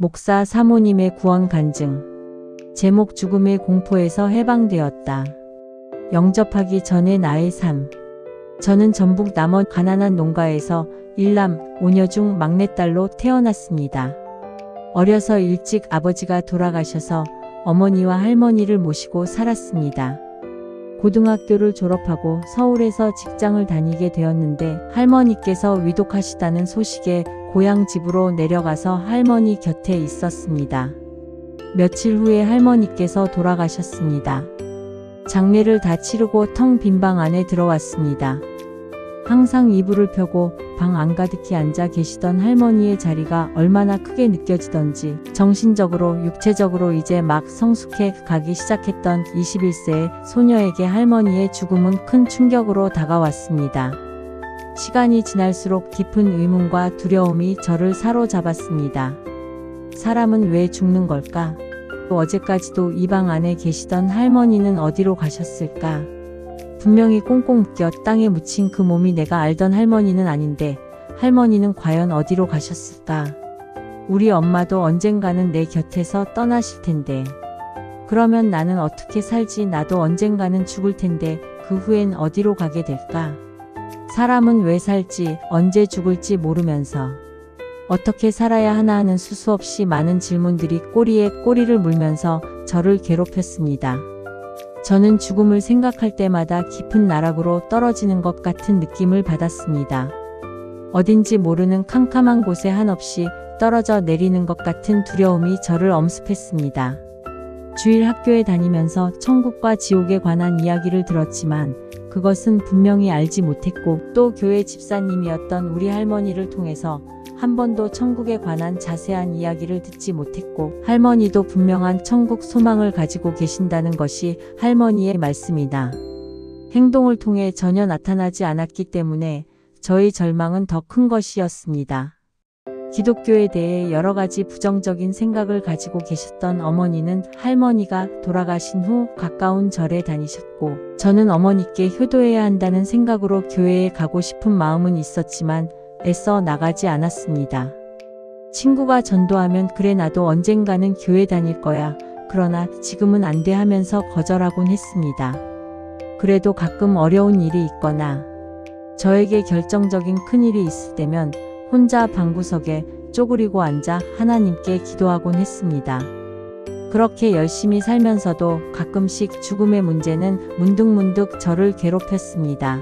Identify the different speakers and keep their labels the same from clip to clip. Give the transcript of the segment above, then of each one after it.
Speaker 1: 목사 사모님의 구원 간증. 제목 죽음의 공포에서 해방되었다. 영접하기 전의 나의 삶. 저는 전북 남원 가난한 농가에서 일남 5녀 중 막내딸로 태어났습니다. 어려서 일찍 아버지가 돌아가셔서 어머니와 할머니를 모시고 살았습니다. 고등학교를 졸업하고 서울에서 직장을 다니게 되었는데 할머니께서 위독하시다는 소식에 고향 집으로 내려가서 할머니 곁에 있었습니다. 며칠 후에 할머니께서 돌아가셨습니다. 장례를 다 치르고 텅 빈 방 안에 들어왔습니다. 항상 이불을 펴고 방 안가득히 앉아 계시던 할머니의 자리가 얼마나 크게 느껴지던지 정신적으로 육체적으로 이제 막 성숙해 가기 시작했던 21세의 소녀에게 할머니의 죽음은 큰 충격으로 다가왔습니다. 시간이 지날수록 깊은 의문과 두려움이 저를 사로잡았습니다. 사람은 왜 죽는 걸까? 또 어제까지도 이 방 안에 계시던 할머니는 어디로 가셨을까? 분명히 꽁꽁 묶여 땅에 묻힌 그 몸이 내가 알던 할머니는 아닌데 할머니는 과연 어디로 가셨을까? 우리 엄마도 언젠가는 내 곁에서 떠나실 텐데. 그러면 나는 어떻게 살지? 나도 언젠가는 죽을 텐데 그 후엔 어디로 가게 될까? 사람은 왜 살지, 언제 죽을지 모르면서 어떻게 살아야 하나 하는 수수없이 많은 질문들이 꼬리에 꼬리를 물면서 저를 괴롭혔습니다. 저는 죽음을 생각할 때마다 깊은 나락으로 떨어지는 것 같은 느낌을 받았습니다. 어딘지 모르는 캄캄한 곳에 한없이 떨어져 내리는 것 같은 두려움이 저를 엄습했습니다. 주일 학교에 다니면서 천국과 지옥에 관한 이야기를 들었지만 그것은 분명히 알지 못했고 또 교회 집사님이었던 우리 할머니를 통해서 한 번도 천국에 관한 자세한 이야기를 듣지 못했고 할머니도 분명한 천국 소망을 가지고 계신다는 것이 할머니의 말씀이다. 행동을 통해 전혀 나타나지 않았기 때문에 저의 절망은 더 큰 것이었습니다. 기독교에 대해 여러 가지 부정적인 생각을 가지고 계셨던 어머니는 할머니가 돌아가신 후 가까운 절에 다니셨고 저는 어머니께 효도해야 한다는 생각으로 교회에 가고 싶은 마음은 있었지만 애써 나가지 않았습니다. 친구가 전도하면 그래 나도 언젠가는 교회 다닐 거야. 그러나 지금은 안 돼 하면서 거절하곤 했습니다. 그래도 가끔 어려운 일이 있거나 저에게 결정적인 큰일이 있을 때면 혼자 방구석에 쪼그리고 앉아 하나님께 기도하곤 했습니다. 그렇게 열심히 살면서도 가끔씩 죽음의 문제는 문득문득 저를 괴롭혔습니다.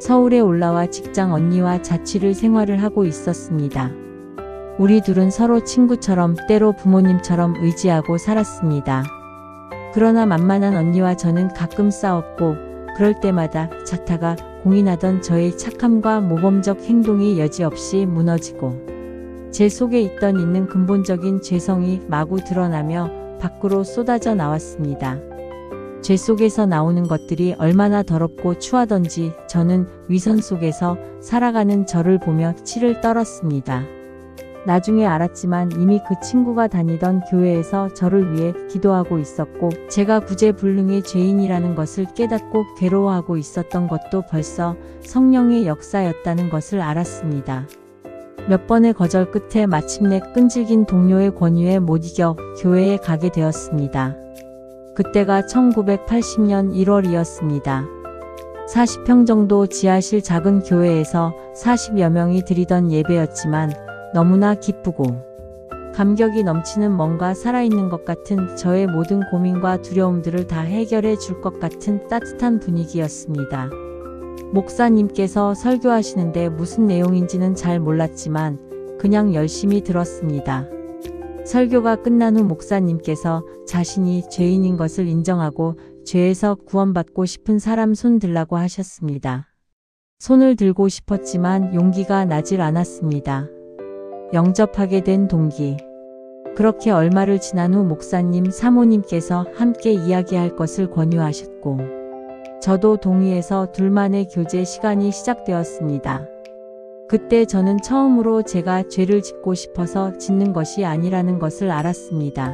Speaker 1: 서울에 올라와 직장 언니와 자취를 생활을 하고 있었습니다. 우리 둘은 서로 친구처럼 때로 부모님처럼 의지하고 살았습니다. 그러나 만만한 언니와 저는 가끔 싸웠고 그럴 때마다 자타가 공인하던 저의 착함과 모범적 행동이 여지없이 무너지고 제 속에 있는 근본적인 죄성이 마구 드러나며 밖으로 쏟아져 나왔습니다. 죄 속에서 나오는 것들이 얼마나 더럽고 추하던지 저는 위선 속에서 살아가는 저를 보며 치를 떨었습니다. 나중에 알았지만 이미 그 친구가 다니던 교회에서 저를 위해 기도하고 있었고 제가 구제불능의 죄인이라는 것을 깨닫고 괴로워하고 있었던 것도 벌써 성령의 역사였다는 것을 알았습니다. 몇 번의 거절 끝에 마침내 끈질긴 동료의 권유에 못 이겨 교회에 가게 되었습니다. 그때가 1980년 1월이었습니다. 40평 정도 지하실 작은 교회에서 40여 명이 드리던 예배였지만 너무나 기쁘고 감격이 넘치는 뭔가 살아있는 것 같은 저의 모든 고민과 두려움들을 다 해결해 줄 것 같은 따뜻한 분위기였습니다. 목사님께서 설교하시는데 무슨 내용인지는 잘 몰랐지만 그냥 열심히 들었습니다. 설교가 끝난 후 목사님께서 자신이 죄인인 것을 인정하고 죄에서 구원받고 싶은 사람 손 들라고 하셨습니다. 손을 들고 싶었지만 용기가 나질 않았습니다. 영접하게 된 동기. 그렇게 얼마를 지난 후 목사님 사모님께서 함께 이야기할 것을 권유하셨고 저도 동의해서 둘만의 교제 시간이 시작되었습니다. 그때 저는 처음으로 제가 죄를 짓고 싶어서 짓는 것이 아니라는 것을 알았습니다.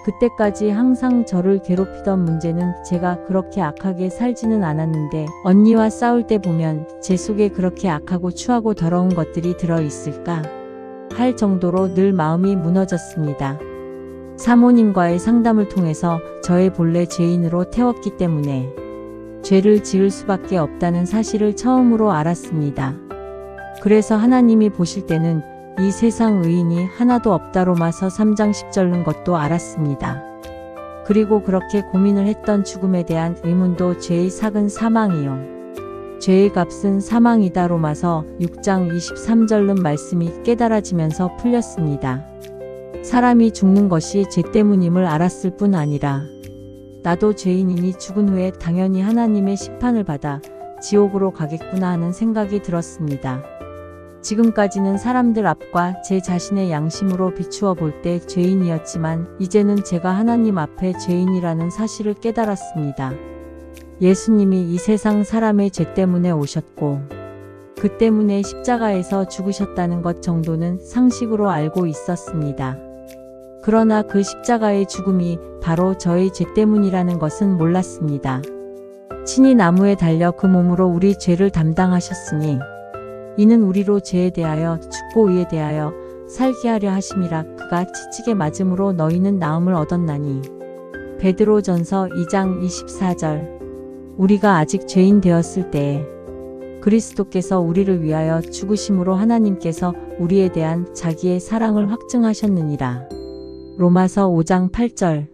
Speaker 1: 그때까지 항상 저를 괴롭히던 문제는 제가 그렇게 악하게 살지는 않았는데 언니와 싸울 때 보면 제 속에 그렇게 악하고 추하고 더러운 것들이 들어있을까? 할 정도로 늘 마음이 무너졌습니다. 사모님과의 상담을 통해서 저의 본래 죄인으로 태웠기 때문에 죄를 지을 수밖에 없다는 사실을 처음으로 알았습니다. 그래서 하나님이 보실 때는 이 세상 의인이 하나도 없다 로마서 3장 10절인 것도 알았습니다. 그리고 그렇게 고민을 했던 죽음에 대한 의문도 죄의 삭은 사망이요. 죄의 값은 사망이다 로마서 6장 23절은 말씀이 깨달아지면서 풀렸습니다. 사람이 죽는 것이 죄 때문임을 알았을 뿐 아니라 나도 죄인이니 죽은 후에 당연히 하나님의 심판을 받아 지옥으로 가겠구나 하는 생각이 들었습니다. 지금까지는 사람들 앞과 제 자신의 양심으로 비추어 볼 때 죄인이었지만 이제는 제가 하나님 앞에 죄인이라는 사실을 깨달았습니다. 예수님이 이 세상 사람의 죄 때문에 오셨고 그 때문에 십자가에서 죽으셨다는 것 정도는 상식으로 알고 있었습니다. 그러나 그 십자가의 죽음이 바로 저의 죄 때문이라는 것은 몰랐습니다. 친히 나무에 달려 그 몸으로 우리 죄를 담당하셨으니 이는 우리로 죄에 대하여 죽고 의에 대하여 살게 하려 하심이라. 그가 치치게 맞음으로 너희는 나음을 얻었나니. 베드로전서 2장 24절. 우리가 아직 죄인 되었을 때에 그리스도께서 우리를 위하여 죽으심으로 하나님께서 우리에 대한 자기의 사랑을 확증하셨느니라. 로마서 5장 8절.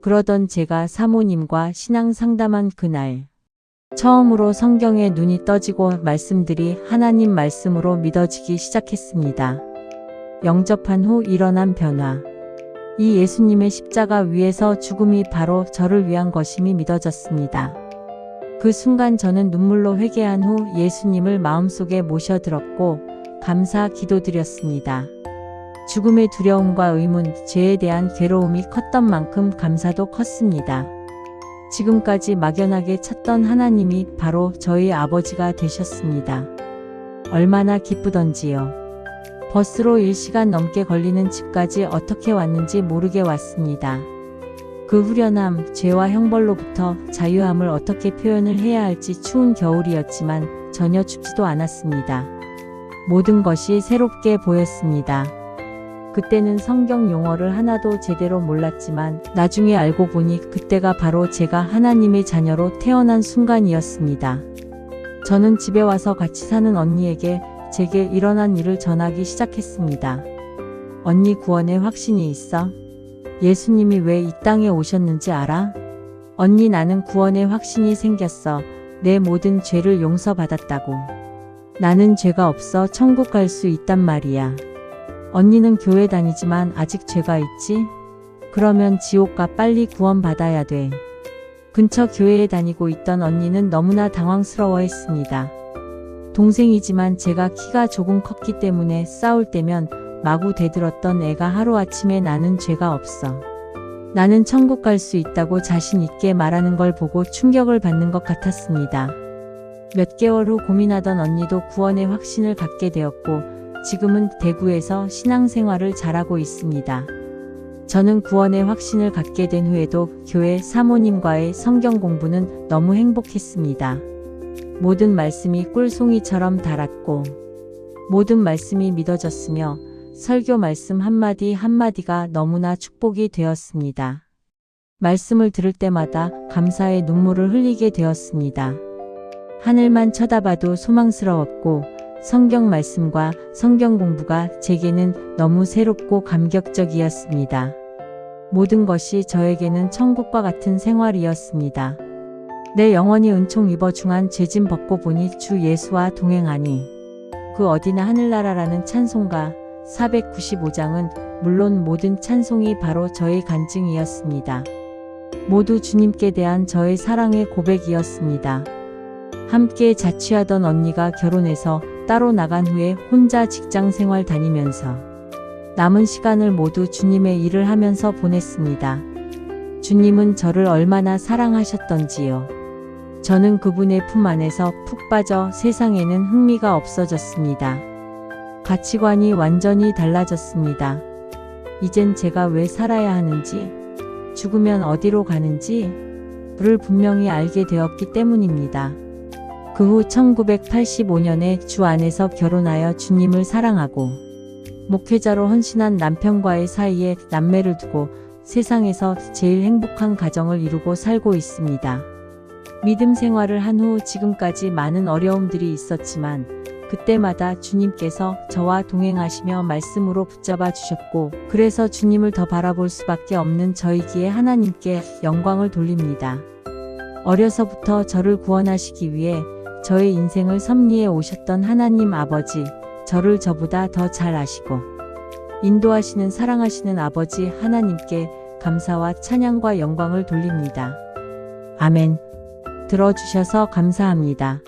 Speaker 1: 그러던 제가 사모님과 신앙 상담한 그날 처음으로 성경에 눈이 떠지고 말씀들이 하나님 말씀으로 믿어지기 시작했습니다. 영접한 후 일어난 변화. 이 예수님의 십자가 위에서 죽음이 바로 저를 위한 것임이 믿어졌습니다. 그 순간 저는 눈물로 회개한 후 예수님을 마음속에 모셔들었고 감사 기도드렸습니다. 죽음의 두려움과 의문, 죄에 대한 괴로움이 컸던 만큼 감사도 컸습니다. 지금까지 막연하게 찾던 하나님이 바로 저희 아버지가 되셨습니다. 얼마나 기쁘던지요. 버스로 1시간 넘게 걸리는 집까지 어떻게 왔는지 모르게 왔습니다. 그 후련함, 죄와 형벌로부터 자유함을 어떻게 표현을 해야 할지 추운 겨울이었지만 전혀 춥지도 않았습니다. 모든 것이 새롭게 보였습니다. 그때는 성경 용어를 하나도 제대로 몰랐지만 나중에 알고 보니 그때가 바로 제가 하나님의 자녀로 태어난 순간이었습니다. 저는 집에 와서 같이 사는 언니에게 제게 일어난 일을 전하기 시작했습니다. 언니, 구원의 확신이 있어? 예수님이 왜 이 땅에 오셨는지 알아? 언니, 나는 구원의 확신이 생겼어. 내 모든 죄를 용서받았다고. 나는 죄가 없어 천국 갈 수 있단 말이야. 언니는 교회 다니지만 아직 죄가 있지? 그러면 지옥 가. 빨리 구원받아야 돼. 근처 교회에 다니고 있던 언니는 너무나 당황스러워했습니다. 동생이지만 제가 키가 조금 컸기 때문에 싸울 때면 마구 대들었던 애가 하루아침에 나는 죄가 없어. 나는 천국 갈 수 있다고 자신 있게 말하는 걸 보고 충격을 받는 것 같았습니다. 몇 개월 후 고민하던 언니도 구원의 확신을 갖게 되었고 지금은 대구에서 신앙생활을 잘하고 있습니다. 저는 구원의 확신을 갖게 된 후에도 교회 사모님과의 성경 공부는 너무 행복했습니다. 모든 말씀이 꿀송이처럼 달았고 모든 말씀이 믿어졌으며 설교 말씀 한마디 한마디가 너무나 축복이 되었습니다. 말씀을 들을 때마다 감사의 눈물을 흘리게 되었습니다. 하늘만 쳐다봐도 소망스러웠고 성경 말씀과 성경 공부가 제게는 너무 새롭고 감격적이었습니다. 모든 것이 저에게는 천국과 같은 생활이었습니다. 내 영혼이 은총 입어 중한 죄짐 벗고 보니 주 예수와 동행하니 그 어디나 하늘나라라는 찬송가 495장은 물론 모든 찬송이 바로 저의 간증이었습니다. 모두 주님께 대한 저의 사랑의 고백이었습니다. 함께 자취하던 언니가 결혼해서 따로 나간 후에 혼자 직장생활 다니면서 남은 시간을 모두 주님의 일을 하면서 보냈습니다. 주님은 저를 얼마나 사랑하셨던지요. 저는 그분의 품 안에서 푹 빠져 세상에는 흥미가 없어졌습니다. 가치관이 완전히 달라졌습니다. 이젠 제가 왜 살아야 하는지, 죽으면 어디로 가는지를 분명히 알게 되었기 때문입니다. 그 후 1985년에 주 안에서 결혼하여 주님을 사랑하고 목회자로 헌신한 남편과의 사이에 남매를 두고 세상에서 제일 행복한 가정을 이루고 살고 있습니다. 믿음 생활을 한 후 지금까지 많은 어려움들이 있었지만 그때마다 주님께서 저와 동행하시며 말씀으로 붙잡아 주셨고, 그래서 주님을 더 바라볼 수밖에 없는 저이기에 하나님께 영광을 돌립니다. 어려서부터 저를 구원하시기 위해 저의 인생을 섭리해 오셨던 하나님 아버지, 저를 저보다 더 잘 아시고 인도하시는 사랑하시는 아버지 하나님께 감사와 찬양과 영광을 돌립니다. 아멘. 들어주셔서 감사합니다.